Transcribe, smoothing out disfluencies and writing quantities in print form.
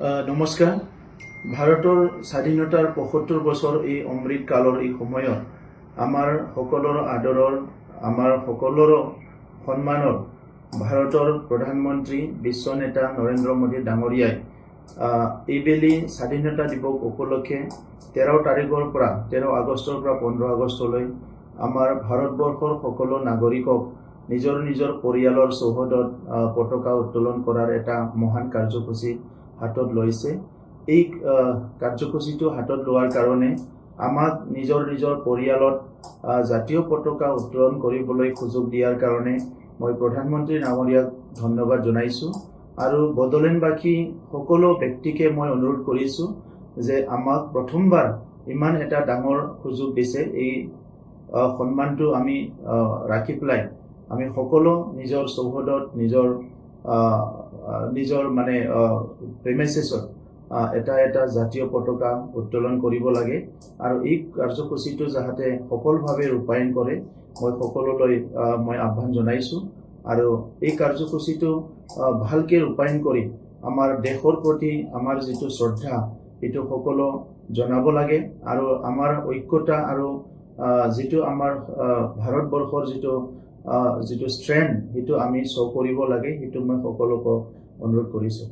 নমস্কাৰ। ভাৰতৰ স্বাধীনতাৰ ৭৫ বছৰ এই অমৃত কালৰ এই সময়ত আমাৰ সকলোৰ আদৰৰ, আমাৰ সকলোৰ সন্মানৰ ভাৰতৰ প্ৰধানমন্ত্ৰী বিশ্ব নেতা নৰেন্দ্ৰ মোদী ডাঙৰীয়াই এইবেলি স্বাধীনতা দিৱস উপলক্ষে 13 আগষ্টৰ পৰা 15 আগষ্টলৈ আমাৰ ভাৰতবৰ্ষৰ সকলো নাগৰিকক নিজৰ নিজৰ পৰিয়ালৰ চৌহদত পতাকা উত্তোলন কৰাৰ এটা মহান কাৰ্যসূচী হাতত লৈছে। এই কাৰ্যসূচীটো হাতত লোৱাৰ কাৰণে আমাক নিজৰ নিজৰ পৰিয়ালত জাতীয় পতাকা উত্তোলন কৰিবলৈ সুযোগ দিয়াৰ কাৰণে মই প্ৰধানমন্ত্ৰী ডাঙৰীয়াক ধন্যবাদ জনাইছোঁ আৰু বড়োলেণ্ডবাসী সকলো ব্যক্তিকে মই অনুৰোধ কৰিছোঁ যে আমাক প্ৰথমবাৰ ইমান এটা ডাঙৰ সুযোগ দিছে। এই সন্মানটো আমি ৰাখি পেলাই আমি সকলো নিজৰ চৌহদত নিজৰ মানে প্ৰেমিসেছত এটা জাতীয় পতাকা উত্তোলন কৰিব লাগে আৰু এই কাৰ্যসূচীটো যাতে সফলভাৱে ৰূপায়ণ কৰে মই সকলোলৈ মই আহ্বান জনাইছোঁ আৰু এই কাৰ্যসূচীটো ভালকৈ ৰূপায়ণ কৰি আমাৰ দেশৰ প্ৰতি আমাৰ যিটো শ্ৰদ্ধা এইটো সকলো জনাব লাগে আৰু আমাৰ ঐক্যতা আৰু যিটো আমাৰ ভাৰতবৰ্ষৰ যিটো ষ্ট্ৰেংথ সেইটো আমি শ্ব' কৰিব লাগে, সেইটো মই সকলোকে অনুৰোধ কৰিছোঁ।